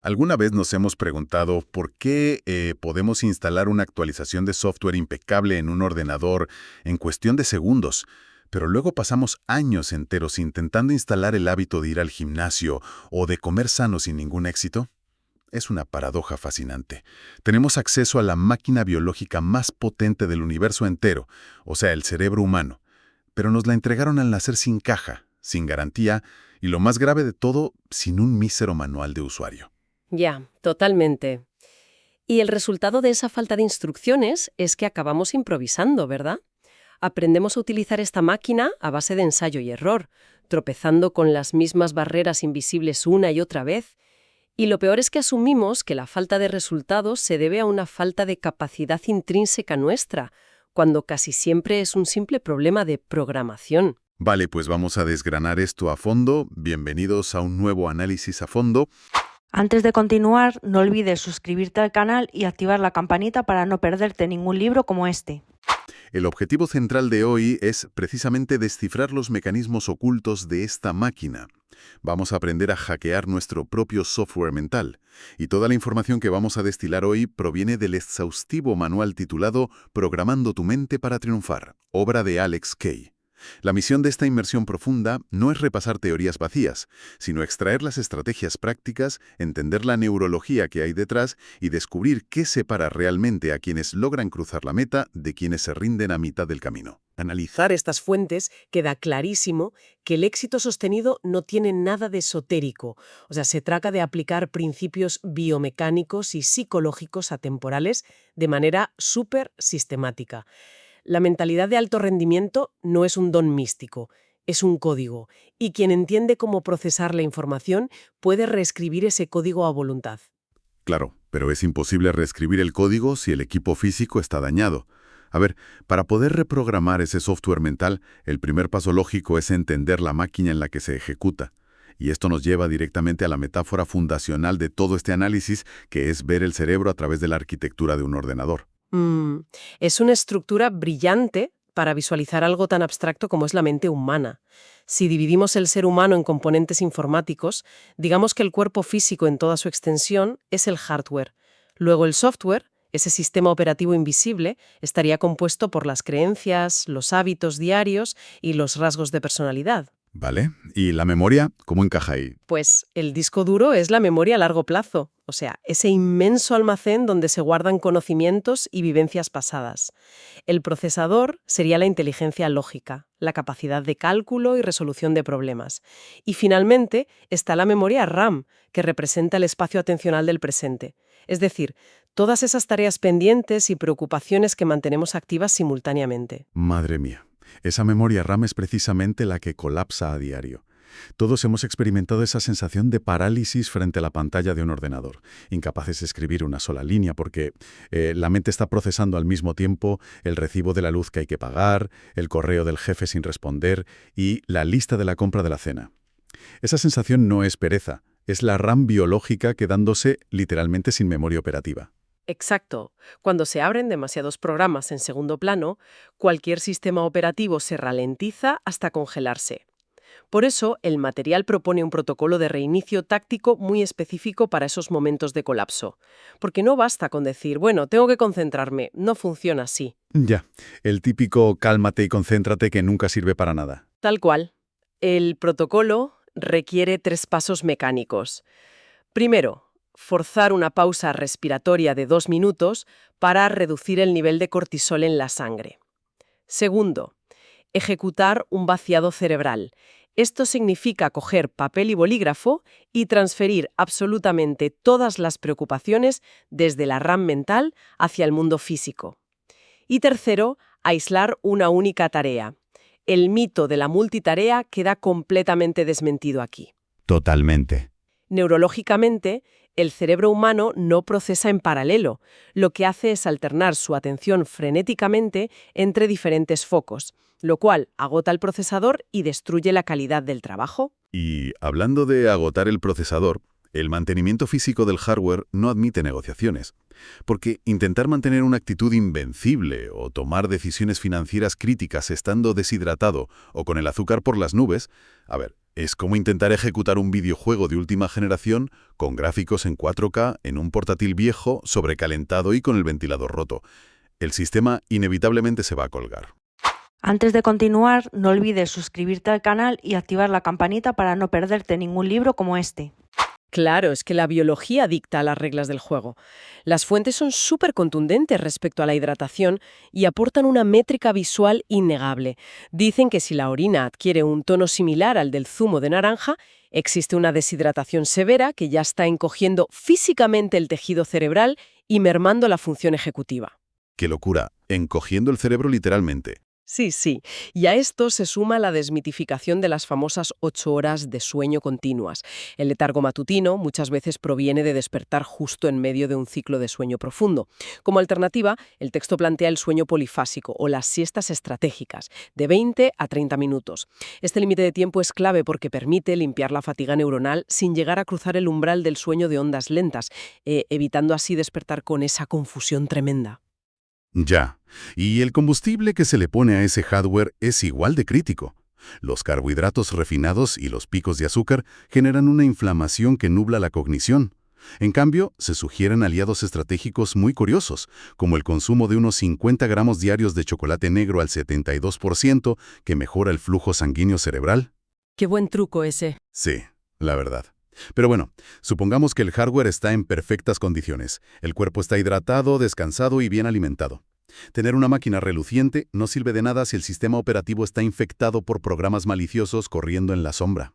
¿Alguna vez nos hemos preguntado por qué podemos instalar una actualización de software impecable en un ordenador en cuestión de segundos, pero luego pasamos años enteros intentando instalar el hábito de ir al gimnasio o de comer sano sin ningún éxito? Es una paradoja fascinante. Tenemos acceso a la máquina biológica más potente del universo entero, o sea, el cerebro humano, pero nos la entregaron al nacer sin caja, sin garantía y, lo más grave de todo, sin un mísero manual de usuario. Ya, totalmente. Y el resultado de esa falta de instrucciones es que acabamos improvisando, ¿verdad? Aprendemos a utilizar esta máquina a base de ensayo y error, tropezando con las mismas barreras invisibles una y otra vez. Y lo peor es que asumimos que la falta de resultados se debe a una falta de capacidad intrínseca nuestra, cuando casi siempre es un simple problema de programación. Vale, pues vamos a desgranar esto a fondo. Bienvenidos a un nuevo análisis a fondo. Antes de continuar, no olvides suscribirte al canal y activar la campanita para no perderte ningún libro como este. El objetivo central de hoy es precisamente descifrar los mecanismos ocultos de esta máquina. Vamos a aprender a hackear nuestro propio software mental. Y toda la información que vamos a destilar hoy proviene del exhaustivo manual titulado Programando tu mente para triunfar, obra de Alex Kay. La misión de esta inmersión profunda no es repasar teorías vacías, sino extraer las estrategias prácticas, entender la neurología que hay detrás y descubrir qué separa realmente a quienes logran cruzar la meta de quienes se rinden a mitad del camino. Analizar estas fuentes queda clarísimo que el éxito sostenido no tiene nada de esotérico. O sea, se trata de aplicar principios biomecánicos y psicológicos atemporales de manera súper sistemática. La mentalidad de alto rendimiento no es un don místico, es un código, y quien entiende cómo procesar la información puede reescribir ese código a voluntad. Claro, pero es imposible reescribir el código si el equipo físico está dañado. A ver, para poder reprogramar ese software mental, el primer paso lógico es entender la máquina en la que se ejecuta. Y esto nos lleva directamente a la metáfora fundacional de todo este análisis, que es ver el cerebro a través de la arquitectura de un ordenador. Es una estructura brillante para visualizar algo tan abstracto como es la mente humana. Si dividimos el ser humano en componentes informáticos, digamos que el cuerpo físico en toda su extensión es el hardware. Luego el software, ese sistema operativo invisible, estaría compuesto por las creencias, los hábitos diarios y los rasgos de personalidad. ¿Vale? ¿Y la memoria, cómo encaja ahí? Pues el disco duro es la memoria a largo plazo, o sea, ese inmenso almacén donde se guardan conocimientos y vivencias pasadas. El procesador sería la inteligencia lógica, la capacidad de cálculo y resolución de problemas. Y finalmente está la memoria RAM, que representa el espacio atencional del presente. Es decir, todas esas tareas pendientes y preocupaciones que mantenemos activas simultáneamente. Madre mía. Esa memoria RAM es precisamente la que colapsa a diario. Todos hemos experimentado esa sensación de parálisis frente a la pantalla de un ordenador, incapaces de escribir una sola línea porque la mente está procesando al mismo tiempo el recibo de la luz que hay que pagar, el correo del jefe sin responder y la lista de la compra de la cena. Esa sensación no es pereza, es la RAM biológica quedándose literalmente sin memoria operativa. Exacto. Cuando se abren demasiados programas en segundo plano, cualquier sistema operativo se ralentiza hasta congelarse. Por eso, el material propone un protocolo de reinicio táctico muy específico para esos momentos de colapso. Porque no basta con decir, bueno, tengo que concentrarme, no funciona así. Ya, el típico cálmate y concéntrate que nunca sirve para nada. Tal cual. El protocolo requiere 3 pasos mecánicos. Primero, forzar una pausa respiratoria de 2 minutos para reducir el nivel de cortisol en la sangre. Segundo, ejecutar un vaciado cerebral. Esto significa coger papel y bolígrafo y transferir absolutamente todas las preocupaciones desde la RAM mental hacia el mundo físico. Y tercero, aislar una única tarea. El mito de la multitarea queda completamente desmentido aquí. Totalmente. Neurológicamente, el cerebro humano no procesa en paralelo. Lo que hace es alternar su atención frenéticamente entre diferentes focos, lo cual agota el procesador y destruye la calidad del trabajo. Y hablando de agotar el procesador, el mantenimiento físico del hardware no admite negociaciones, porque intentar mantener una actitud invencible o tomar decisiones financieras críticas estando deshidratado o con el azúcar por las nubes, Es como intentar ejecutar un videojuego de última generación con gráficos en 4K en un portátil viejo, sobrecalentado y con el ventilador roto. El sistema inevitablemente se va a colgar. Antes de continuar, no olvides suscribirte al canal y activar la campanita para no perderte ningún libro como este. Claro, es que la biología dicta las reglas del juego. Las fuentes son súper contundentes respecto a la hidratación y aportan una métrica visual innegable. Dicen que si la orina adquiere un tono similar al del zumo de naranja, existe una deshidratación severa que ya está encogiendo físicamente el tejido cerebral y mermando la función ejecutiva. ¡Qué locura! Encogiendo el cerebro literalmente. Sí, sí. Y a esto se suma la desmitificación de las famosas 8 horas de sueño continuas. El letargo matutino muchas veces proviene de despertar justo en medio de un ciclo de sueño profundo. Como alternativa, el texto plantea el sueño polifásico o las siestas estratégicas, de 20 a 30 minutos. Este límite de tiempo es clave porque permite limpiar la fatiga neuronal sin llegar a cruzar el umbral del sueño de ondas lentas, evitando así despertar con esa confusión tremenda. Ya. Y el combustible que se le pone a ese hardware es igual de crítico. Los carbohidratos refinados y los picos de azúcar generan una inflamación que nubla la cognición. En cambio, se sugieren aliados estratégicos muy curiosos, como el consumo de unos 50 gramos diarios de chocolate negro al 72%, que mejora el flujo sanguíneo cerebral. Qué buen truco ese. Sí, la verdad. Pero bueno, supongamos que el hardware está en perfectas condiciones. El cuerpo está hidratado, descansado y bien alimentado. Tener una máquina reluciente no sirve de nada si el sistema operativo está infectado por programas maliciosos corriendo en la sombra.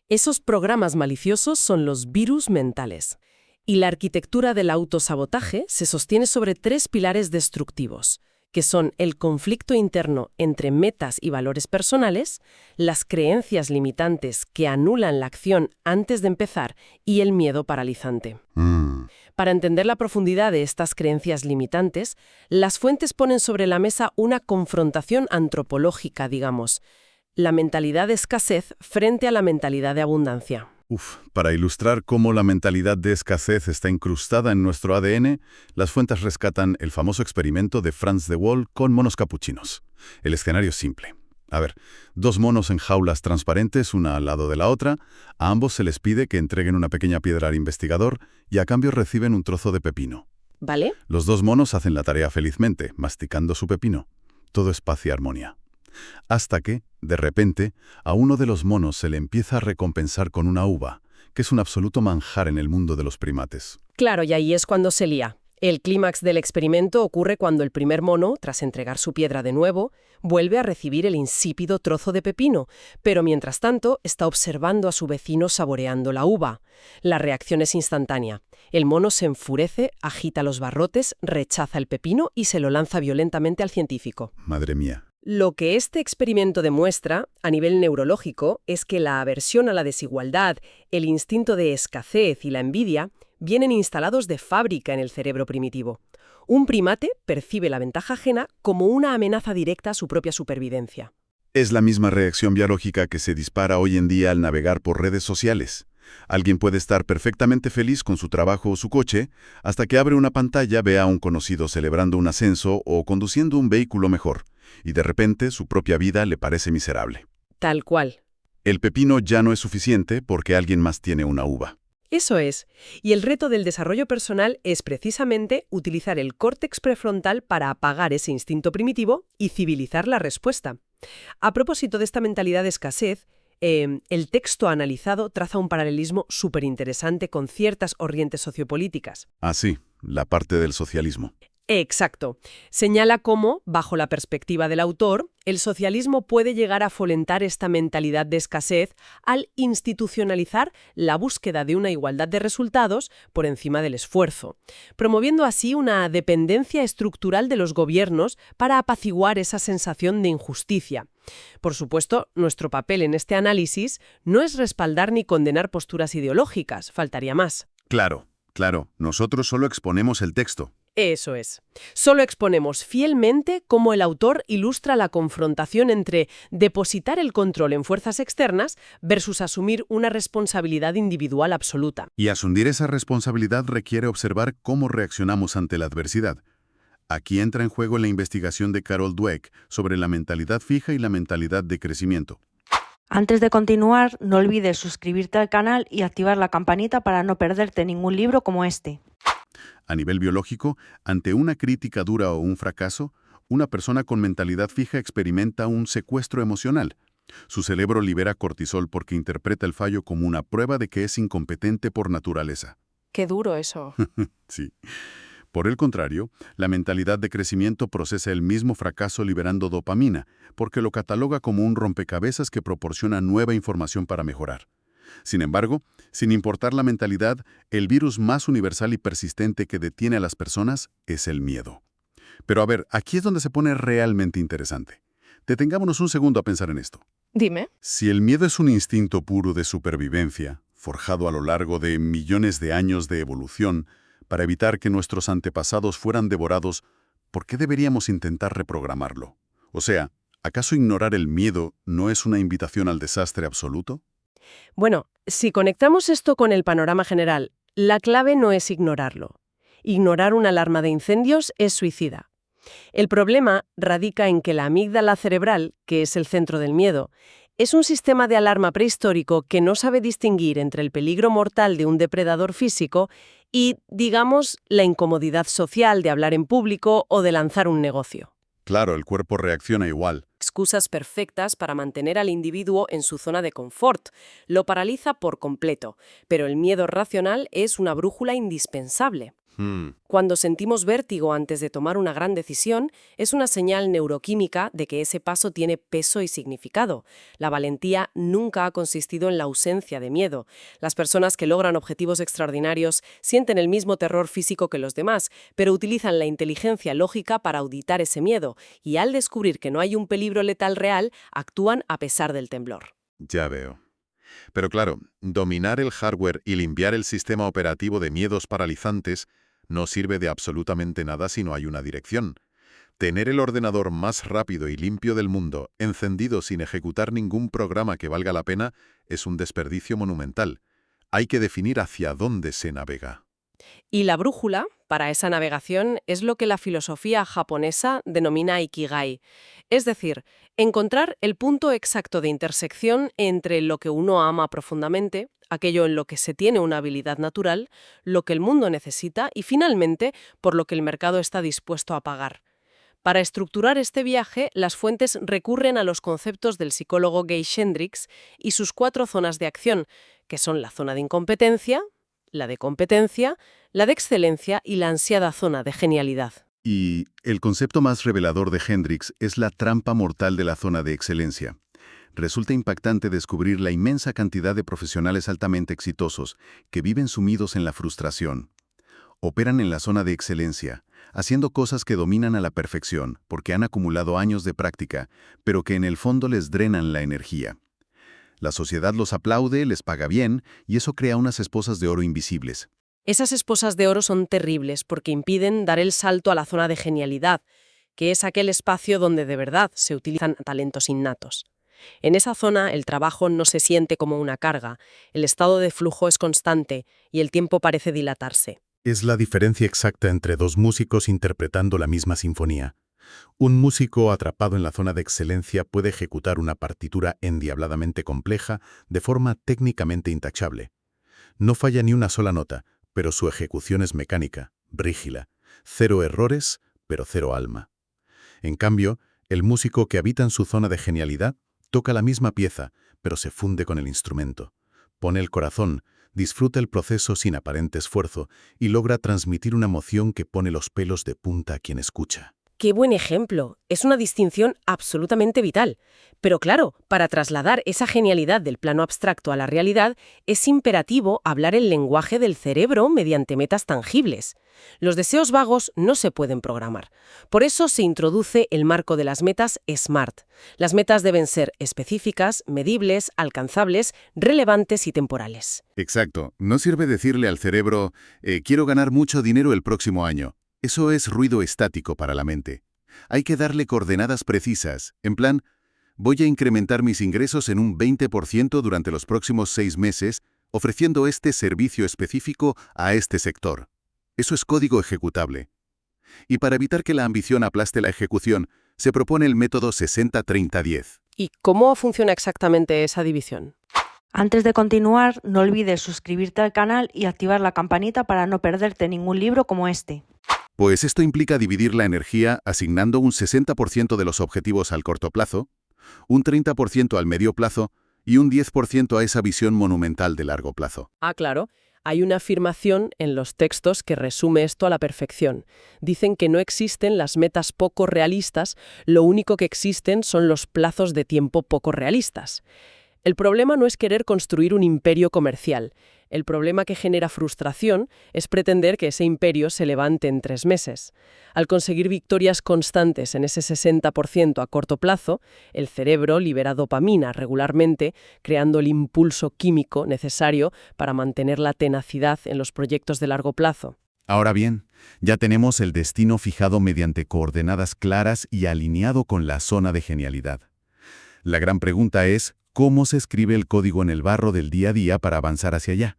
Esos programas maliciosos son los virus mentales. Y la arquitectura del autosabotaje se sostiene sobre 3 pilares destructivos, que son el conflicto interno entre metas y valores personales, las creencias limitantes que anulan la acción antes de empezar y el miedo paralizante. Para entender la profundidad de estas creencias limitantes, las fuentes ponen sobre la mesa una confrontación antropológica, digamos, la mentalidad de escasez frente a la mentalidad de abundancia. Para ilustrar cómo la mentalidad de escasez está incrustada en nuestro ADN, las fuentes rescatan el famoso experimento de Frans de Waal con monos capuchinos. El escenario es simple. A ver, 2 monos en jaulas transparentes, una al lado de la otra. A ambos se les pide que entreguen una pequeña piedra al investigador y a cambio reciben un trozo de pepino. ¿Vale? Los 2 monos hacen la tarea felizmente, masticando su pepino. Todo es paz y armonía. Hasta que, de repente, a uno de los monos se le empieza a recompensar con una uva, que es un absoluto manjar en el mundo de los primates. Claro, y ahí es cuando se lía. El clímax del experimento ocurre cuando el primer mono, tras entregar su piedra de nuevo, vuelve a recibir el insípido trozo de pepino, pero mientras tanto está observando a su vecino saboreando la uva. La reacción es instantánea. El mono se enfurece, agita los barrotes, rechaza el pepino y se lo lanza violentamente al científico. Madre mía. Lo que este experimento demuestra, a nivel neurológico, es que la aversión a la desigualdad, el instinto de escasez y la envidia vienen instalados de fábrica en el cerebro primitivo. Un primate percibe la ventaja ajena como una amenaza directa a su propia supervivencia. Es la misma reacción biológica que se dispara hoy en día al navegar por redes sociales. Alguien puede estar perfectamente feliz con su trabajo o su coche, hasta que abre una pantalla, ve a un conocido celebrando un ascenso o conduciendo un vehículo mejor, y de repente su propia vida le parece miserable. Tal cual. El pepino ya no es suficiente porque alguien más tiene una uva. Eso es. Y el reto del desarrollo personal es precisamente utilizar el córtex prefrontal para apagar ese instinto primitivo y civilizar la respuesta. A propósito de esta mentalidad de escasez, el texto analizado traza un paralelismo súper interesante con ciertas corrientes sociopolíticas. Ah, sí, la parte del socialismo. Exacto. Señala cómo, bajo la perspectiva del autor, el socialismo puede llegar a fomentar esta mentalidad de escasez al institucionalizar la búsqueda de una igualdad de resultados por encima del esfuerzo, promoviendo así una dependencia estructural de los gobiernos para apaciguar esa sensación de injusticia. Por supuesto, nuestro papel en este análisis no es respaldar ni condenar posturas ideológicas, faltaría más. Claro, nosotros solo exponemos el texto. Eso es. Solo exponemos fielmente cómo el autor ilustra la confrontación entre depositar el control en fuerzas externas versus asumir una responsabilidad individual absoluta. Y asumir esa responsabilidad requiere observar cómo reaccionamos ante la adversidad. Aquí entra en juego la investigación de Carol Dweck sobre la mentalidad fija y la mentalidad de crecimiento. Antes de continuar, no olvides suscribirte al canal y activar la campanita para no perderte ningún libro como este. A nivel biológico, ante una crítica dura o un fracaso, una persona con mentalidad fija experimenta un secuestro emocional. Su cerebro libera cortisol porque interpreta el fallo como una prueba de que es incompetente por naturaleza. Qué duro eso. Sí. Por el contrario, la mentalidad de crecimiento procesa el mismo fracaso liberando dopamina, porque lo cataloga como un rompecabezas que proporciona nueva información para mejorar. Sin embargo, sin importar la mentalidad, el virus más universal y persistente que detiene a las personas es el miedo. Pero a ver, aquí es donde se pone realmente interesante. Detengámonos un segundo a pensar en esto. Dime. Si el miedo es un instinto puro de supervivencia, forjado a lo largo de millones de años de evolución, para evitar que nuestros antepasados fueran devorados, ¿por qué deberíamos intentar reprogramarlo? O sea, ¿acaso ignorar el miedo no es una invitación al desastre absoluto? Bueno, si conectamos esto con el panorama general, la clave no es ignorarlo. Ignorar una alarma de incendios es suicida. El problema radica en que la amígdala cerebral, que es el centro del miedo, es un sistema de alarma prehistórico que no sabe distinguir entre el peligro mortal de un depredador físico y, digamos, la incomodidad social de hablar en público o de lanzar un negocio. Claro, el cuerpo reacciona igual. Excusas perfectas para mantener al individuo en su zona de confort. Lo paraliza por completo, pero el miedo racional es una brújula indispensable. Cuando sentimos vértigo antes de tomar una gran decisión, es una señal neuroquímica de que ese paso tiene peso y significado. La valentía nunca ha consistido en la ausencia de miedo. Las personas que logran objetivos extraordinarios sienten el mismo terror físico que los demás, pero utilizan la inteligencia lógica para auditar ese miedo, y al descubrir que no hay un peligro letal real, actúan a pesar del temblor. Ya veo. Pero claro, dominar el hardware y limpiar el sistema operativo de miedos paralizantes no sirve de absolutamente nada si no hay una dirección. Tener el ordenador más rápido y limpio del mundo, encendido sin ejecutar ningún programa que valga la pena, es un desperdicio monumental. Hay que definir hacia dónde se navega. Y la brújula, para esa navegación, es lo que la filosofía japonesa denomina ikigai. Es decir, encontrar el punto exacto de intersección entre lo que uno ama profundamente, aquello en lo que se tiene una habilidad natural, lo que el mundo necesita y, finalmente, por lo que el mercado está dispuesto a pagar. Para estructurar este viaje, las fuentes recurren a los conceptos del psicólogo Gay Hendricks y sus 4 zonas de acción, que son la zona de incompetencia, la de competencia, la de excelencia y la ansiada zona de genialidad. Y el concepto más revelador de Hendricks es la trampa mortal de la zona de excelencia. Resulta impactante descubrir la inmensa cantidad de profesionales altamente exitosos que viven sumidos en la frustración. Operan en la zona de excelencia, haciendo cosas que dominan a la perfección porque han acumulado años de práctica, pero que en el fondo les drenan la energía. La sociedad los aplaude, les paga bien, y eso crea unas esposas de oro invisibles. Esas esposas de oro son terribles porque impiden dar el salto a la zona de genialidad, que es aquel espacio donde de verdad se utilizan talentos innatos. En esa zona el trabajo no se siente como una carga, el estado de flujo es constante y el tiempo parece dilatarse. Es la diferencia exacta entre dos músicos interpretando la misma sinfonía. Un músico atrapado en la zona de excelencia puede ejecutar una partitura endiabladamente compleja de forma técnicamente intachable. No falla ni una sola nota, pero su ejecución es mecánica, rígida. 0 errores, pero 0 alma. En cambio, el músico que habita en su zona de genialidad toca la misma pieza, pero se funde con el instrumento. Pone el corazón, disfruta el proceso sin aparente esfuerzo y logra transmitir una emoción que pone los pelos de punta a quien escucha. ¡Qué buen ejemplo! Es una distinción absolutamente vital. Pero claro, para trasladar esa genialidad del plano abstracto a la realidad, es imperativo hablar el lenguaje del cerebro mediante metas tangibles. Los deseos vagos no se pueden programar. Por eso se introduce el marco de las metas SMART. Las metas deben ser específicas, medibles, alcanzables, relevantes y temporales. Exacto. No sirve decirle al cerebro, quiero ganar mucho dinero el próximo año. Eso es ruido estático para la mente. Hay que darle coordenadas precisas, en plan, voy a incrementar mis ingresos en un 20% durante los próximos 6 meses, ofreciendo este servicio específico a este sector. Eso es código ejecutable. Y para evitar que la ambición aplaste la ejecución, se propone el método 60-30-10. ¿Y cómo funciona exactamente esa división? Antes de continuar, no olvides suscribirte al canal y activar la campanita para no perderte ningún libro como este. Pues esto implica dividir la energía asignando un 60% de los objetivos al corto plazo, un 30% al medio plazo y un 10% a esa visión monumental de largo plazo. Ah, claro. Hay una afirmación en los textos que resume esto a la perfección. Dicen que no existen las metas poco realistas, lo único que existen son los plazos de tiempo poco realistas. El problema no es querer construir un imperio comercial. El problema que genera frustración es pretender que ese imperio se levante en 3 meses. Al conseguir victorias constantes en ese 60% a corto plazo, el cerebro libera dopamina regularmente, creando el impulso químico necesario para mantener la tenacidad en los proyectos de largo plazo. Ahora bien, ya tenemos el destino fijado mediante coordenadas claras y alineado con la zona de genialidad. La gran pregunta es, ¿cómo se escribe el código en el barro del día a día para avanzar hacia allá?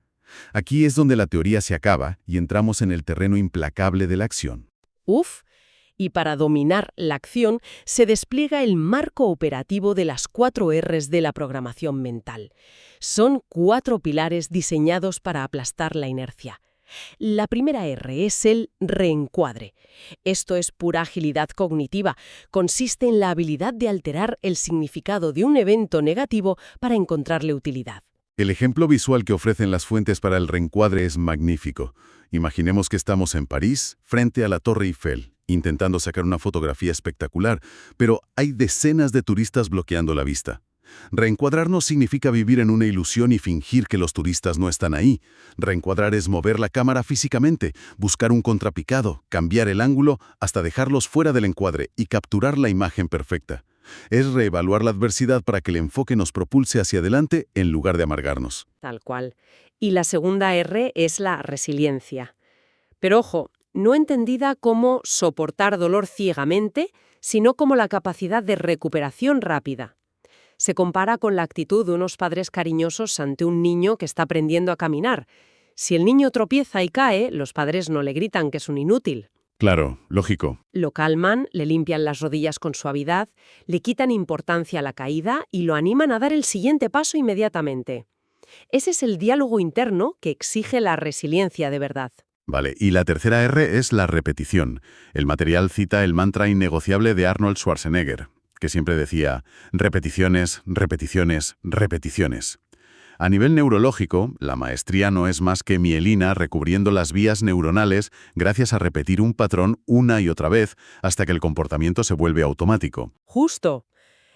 Aquí es donde la teoría se acaba y entramos en el terreno implacable de la acción. Uf, y para dominar la acción se despliega el marco operativo de las 4 Rs de la programación mental. Son 4 pilares diseñados para aplastar la inercia. La primera R es el reencuadre. Esto es pura agilidad cognitiva. Consiste en la habilidad de alterar el significado de un evento negativo para encontrarle utilidad. El ejemplo visual que ofrecen las fuentes para el reencuadre es magnífico. Imaginemos que estamos en París, frente a la Torre Eiffel, intentando sacar una fotografía espectacular, pero hay decenas de turistas bloqueando la vista. Reencuadrarnos significa vivir en una ilusión y fingir que los turistas no están ahí. Reencuadrar es mover la cámara físicamente, buscar un contrapicado, cambiar el ángulo, hasta dejarlos fuera del encuadre y capturar la imagen perfecta. Es reevaluar la adversidad para que el enfoque nos propulse hacia adelante en lugar de amargarnos. Tal cual. Y la segunda R es la resiliencia. Pero ojo, no entendida como soportar dolor ciegamente, sino como la capacidad de recuperación rápida. Se compara con la actitud de unos padres cariñosos ante un niño que está aprendiendo a caminar. Si el niño tropieza y cae, los padres no le gritan que es un inútil. Claro, lógico. Lo calman, le limpian las rodillas con suavidad, le quitan importancia a la caída y lo animan a dar el siguiente paso inmediatamente. Ese es el diálogo interno que exige la resiliencia de verdad. Vale, y la tercera R es la repetición. El material cita el mantra innegociable de Arnold Schwarzenegger, que siempre decía, repeticiones, repeticiones, repeticiones. A nivel neurológico, la maestría no es más que mielina recubriendo las vías neuronales gracias a repetir un patrón una y otra vez hasta que el comportamiento se vuelve automático. Justo.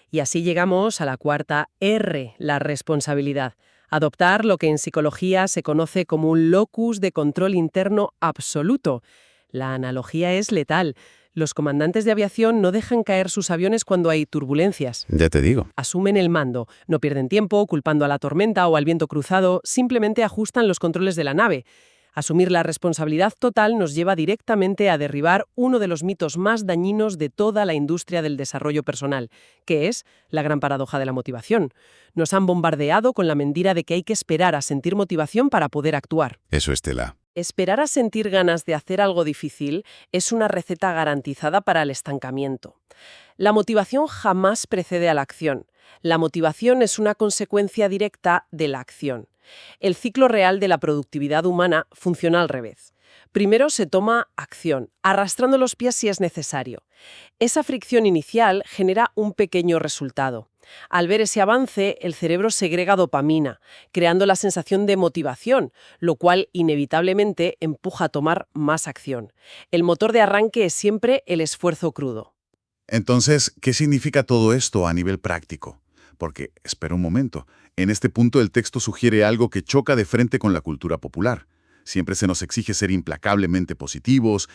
Y así llegamos a la cuarta R, la responsabilidad. Adoptar lo que en psicología se conoce como un locus de control interno absoluto. La analogía es letal. Los comandantes de aviación no dejan caer sus aviones cuando hay turbulencias. Ya te digo. Asumen el mando, no pierden tiempo culpando a la tormenta o al viento cruzado, simplemente ajustan los controles de la nave. Asumir la responsabilidad total nos lleva directamente a derribar uno de los mitos más dañinos de toda la industria del desarrollo personal, que es la gran paradoja de la motivación. Nos han bombardeado con la mentira de que hay que esperar a sentir motivación para poder actuar. Eso, Estela. Esperar a sentir ganas de hacer algo difícil es una receta garantizada para el estancamiento. La motivación jamás precede a la acción. La motivación es una consecuencia directa de la acción. El ciclo real de la productividad humana funciona al revés. Primero se toma acción, arrastrando los pies si es necesario. Esa fricción inicial genera un pequeño resultado. Al ver ese avance, el cerebro segrega dopamina, creando la sensación de motivación, lo cual inevitablemente empuja a tomar más acción. El motor de arranque es siempre el esfuerzo crudo. Entonces, ¿qué significa todo esto a nivel práctico? Porque, espera un momento, en este punto el texto sugiere algo que choca de frente con la cultura popular. Siempre se nos exige ser implacablemente positivos,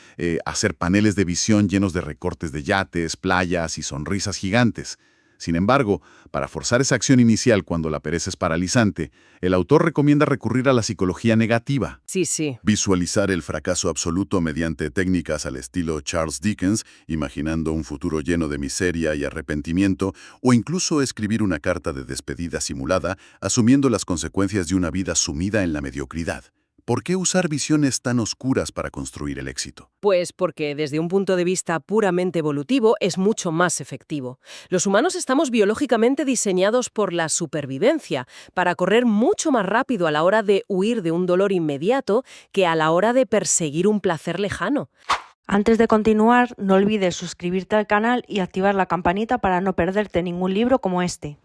hacer paneles de visión llenos de recortes de yates, playas y sonrisas gigantes. Sin embargo, para forzar esa acción inicial cuando la pereza es paralizante, el autor recomienda recurrir a la psicología negativa. Sí. Visualizar el fracaso absoluto mediante técnicas al estilo Charles Dickens, imaginando un futuro lleno de miseria y arrepentimiento, o incluso escribir una carta de despedida simulada, asumiendo las consecuencias de una vida sumida en la mediocridad. ¿Por qué usar visiones tan oscuras para construir el éxito? Pues porque desde un punto de vista puramente evolutivo es mucho más efectivo. Los humanos estamos biológicamente diseñados por la supervivencia, para correr mucho más rápido a la hora de huir de un dolor inmediato que a la hora de perseguir un placer lejano. Antes de continuar, no olvides suscribirte al canal y activar la campanita para no perderte ningún libro como este.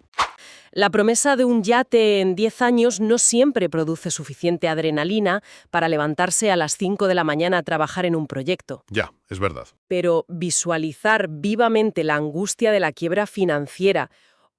La promesa de un yate en 10 años no siempre produce suficiente adrenalina para levantarse a las 5 de la mañana a trabajar en un proyecto. Ya, es verdad. Pero visualizar vivamente la angustia de la quiebra financiera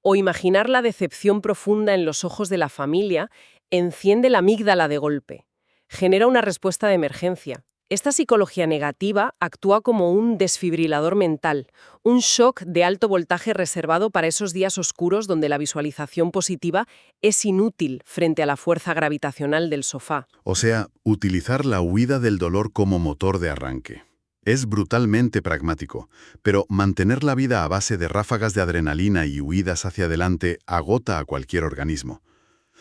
o imaginar la decepción profunda en los ojos de la familia enciende la amígdala de golpe. Genera una respuesta de emergencia. Esta psicología negativa actúa como un desfibrilador mental, un shock de alto voltaje reservado para esos días oscuros donde la visualización positiva es inútil frente a la fuerza gravitacional del sofá. O sea, utilizar la huida del dolor como motor de arranque. Es brutalmente pragmático, pero mantener la vida a base de ráfagas de adrenalina y huidas hacia adelante agota a cualquier organismo.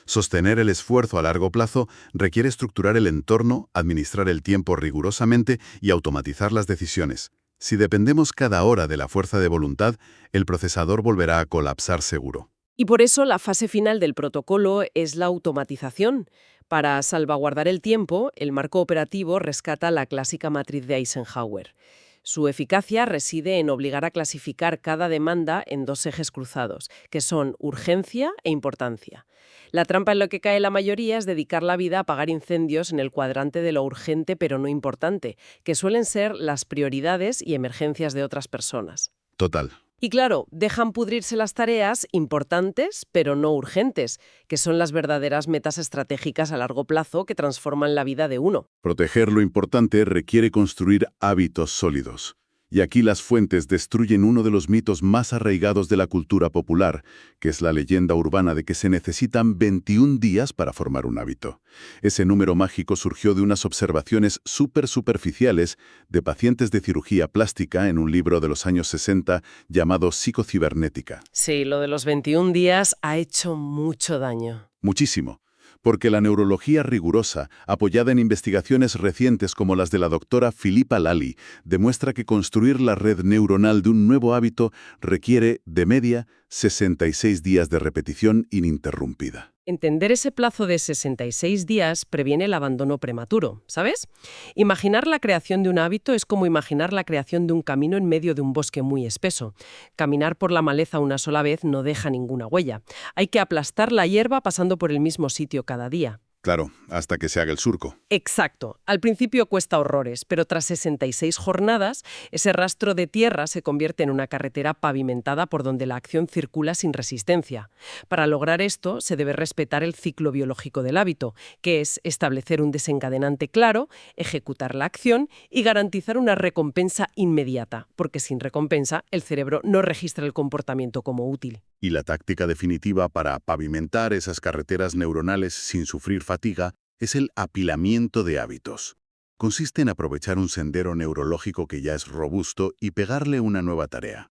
Sostener el esfuerzo a largo plazo requiere estructurar el entorno, administrar el tiempo rigurosamente y automatizar las decisiones. Si dependemos cada hora de la fuerza de voluntad, el procesador volverá a colapsar seguro. Y por eso la fase final del protocolo es la automatización. Para salvaguardar el tiempo, el marco operativo rescata la clásica matriz de Eisenhower. Su eficacia reside en obligar a clasificar cada demanda en dos ejes cruzados, que son urgencia e importancia. La trampa en la que cae la mayoría es dedicar la vida a apagar incendios en el cuadrante de lo urgente pero no importante, que suelen ser las prioridades y emergencias de otras personas. Total. Y claro, dejan pudrirse las tareas importantes pero no urgentes, que son las verdaderas metas estratégicas a largo plazo que transforman la vida de uno. Proteger lo importante requiere construir hábitos sólidos. Y aquí las fuentes destruyen uno de los mitos más arraigados de la cultura popular, que es la leyenda urbana de que se necesitan 21 días para formar un hábito. Ese número mágico surgió de unas observaciones superficiales de pacientes de cirugía plástica en un libro de los años 60 llamado Psicocibernética. Sí, lo de los 21 días ha hecho mucho daño. Muchísimo. Porque la neurología rigurosa, apoyada en investigaciones recientes como las de la doctora Philippa Lally, demuestra que construir la red neuronal de un nuevo hábito requiere, de media, 66 días de repetición ininterrumpida. Entender ese plazo de 66 días previene el abandono prematuro, ¿sabes? Imaginar la creación de un hábito es como imaginar la creación de un camino en medio de un bosque muy espeso. Caminar por la maleza una sola vez no deja ninguna huella. Hay que aplastar la hierba pasando por el mismo sitio cada día. Claro, hasta que se haga el surco. Exacto. Al principio cuesta horrores, pero tras 66 jornadas, ese rastro de tierra se convierte en una carretera pavimentada por donde la acción circula sin resistencia. Para lograr esto, se debe respetar el ciclo biológico del hábito, que es establecer un desencadenante claro, ejecutar la acción y garantizar una recompensa inmediata, porque sin recompensa, el cerebro no registra el comportamiento como útil. Y la táctica definitiva para pavimentar esas carreteras neuronales sin sufrir fatiga es el apilamiento de hábitos. Consiste en aprovechar un sendero neurológico que ya es robusto y pegarle una nueva tarea.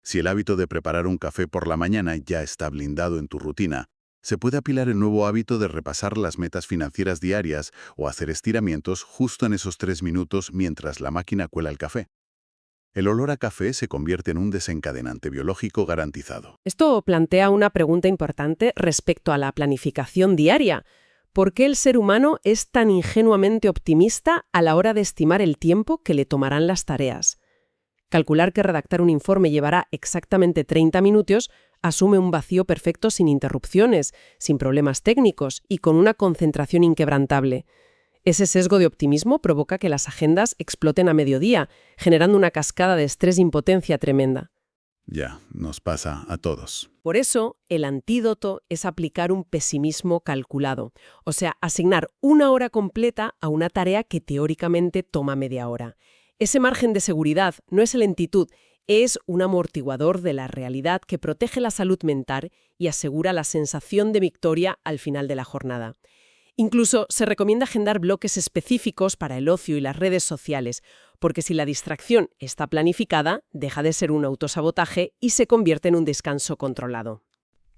Si el hábito de preparar un café por la mañana ya está blindado en tu rutina, se puede apilar el nuevo hábito de repasar las metas financieras diarias o hacer estiramientos justo en esos 3 minutos mientras la máquina cuela el café. El olor a café se convierte en un desencadenante biológico garantizado. Esto plantea una pregunta importante respecto a la planificación diaria. ¿Por qué el ser humano es tan ingenuamente optimista a la hora de estimar el tiempo que le tomarán las tareas? Calcular que redactar un informe llevará exactamente 30 minutos asume un vacío perfecto sin interrupciones, sin problemas técnicos y con una concentración inquebrantable. Ese sesgo de optimismo provoca que las agendas exploten a mediodía, generando una cascada de estrés e impotencia tremenda. Ya, nos pasa a todos. Por eso, el antídoto es aplicar un pesimismo calculado, o sea, asignar una hora completa a una tarea que teóricamente toma media hora. Ese margen de seguridad no es lentitud, es un amortiguador de la realidad que protege la salud mental y asegura la sensación de victoria al final de la jornada. Incluso se recomienda agendar bloques específicos para el ocio y las redes sociales, porque si la distracción está planificada, deja de ser un autosabotaje y se convierte en un descanso controlado.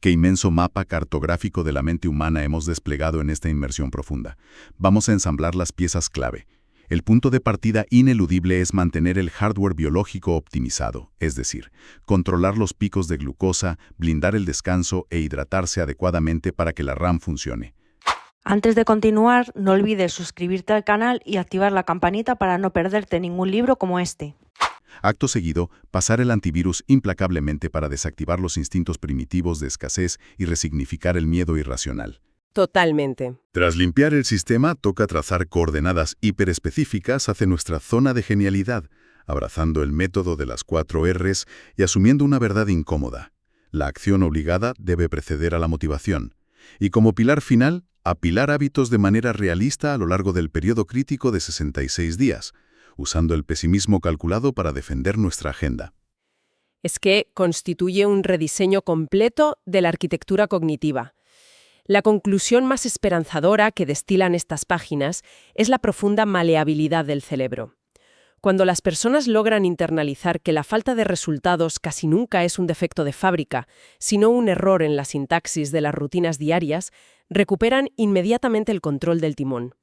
Qué inmenso mapa cartográfico de la mente humana hemos desplegado en esta inmersión profunda. Vamos a ensamblar las piezas clave. El punto de partida ineludible es mantener el hardware biológico optimizado, es decir, controlar los picos de glucosa, blindar el descanso e hidratarse adecuadamente para que la RAM funcione. Antes de continuar, no olvides suscribirte al canal y activar la campanita para no perderte ningún libro como este. Acto seguido, pasar el antivirus implacablemente para desactivar los instintos primitivos de escasez y resignificar el miedo irracional. Totalmente. Tras limpiar el sistema, toca trazar coordenadas hiperespecíficas hacia nuestra zona de genialidad, abrazando el método de las 4 Rs y asumiendo una verdad incómoda. La acción obligada debe preceder a la motivación. Y como pilar final, apilar hábitos de manera realista a lo largo del periodo crítico de 66 días, usando el pesimismo calculado para defender nuestra agenda. Es que constituye un rediseño completo de la arquitectura cognitiva. La conclusión más esperanzadora que destilan estas páginas es la profunda maleabilidad del cerebro. Cuando las personas logran internalizar que la falta de resultados casi nunca es un defecto de fábrica, sino un error en la sintaxis de las rutinas diarias, recuperan inmediatamente el control del timón.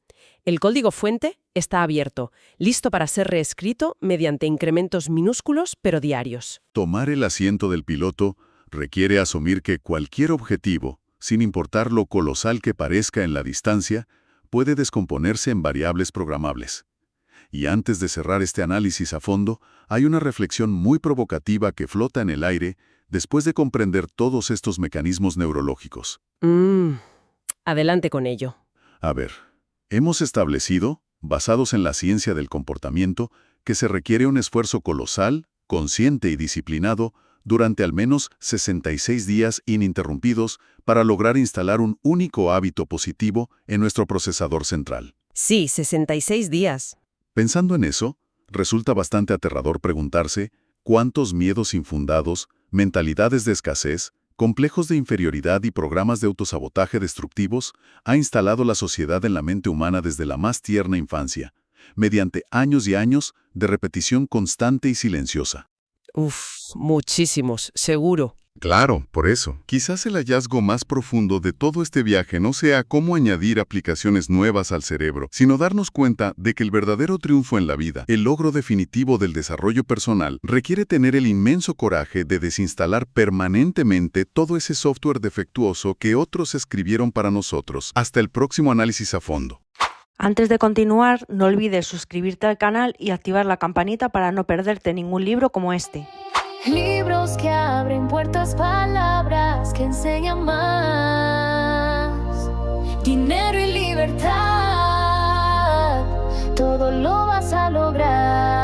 El código fuente está abierto, listo para ser reescrito mediante incrementos minúsculos pero diarios. Tomar el asiento del piloto requiere asumir que cualquier objetivo, sin importar lo colosal que parezca en la distancia, puede descomponerse en variables programables. Y antes de cerrar este análisis a fondo, hay una reflexión muy provocativa que flota en el aire después de comprender todos estos mecanismos neurológicos. Adelante con ello. A ver, hemos establecido, basados en la ciencia del comportamiento, que se requiere un esfuerzo colosal, consciente y disciplinado durante al menos 66 días ininterrumpidos para lograr instalar un único hábito positivo en nuestro procesador central. Sí, 66 días. Pensando en eso, resulta bastante aterrador preguntarse cuántos miedos infundados, mentalidades de escasez, complejos de inferioridad y programas de autosabotaje destructivos ha instalado la sociedad en la mente humana desde la más tierna infancia, mediante años y años de repetición constante y silenciosa. Muchísimos, seguro. Claro, por eso. Quizás el hallazgo más profundo de todo este viaje no sea cómo añadir aplicaciones nuevas al cerebro, sino darnos cuenta de que el verdadero triunfo en la vida, el logro definitivo del desarrollo personal, requiere tener el inmenso coraje de desinstalar permanentemente todo ese software defectuoso que otros escribieron para nosotros. Hasta el próximo análisis a fondo. Antes de continuar, no olvides suscribirte al canal y activar la campanita para no perderte ningún libro como este. Libros que abren puertas, palabras que enseñan más. Dinero y libertad, todo lo vas a lograr.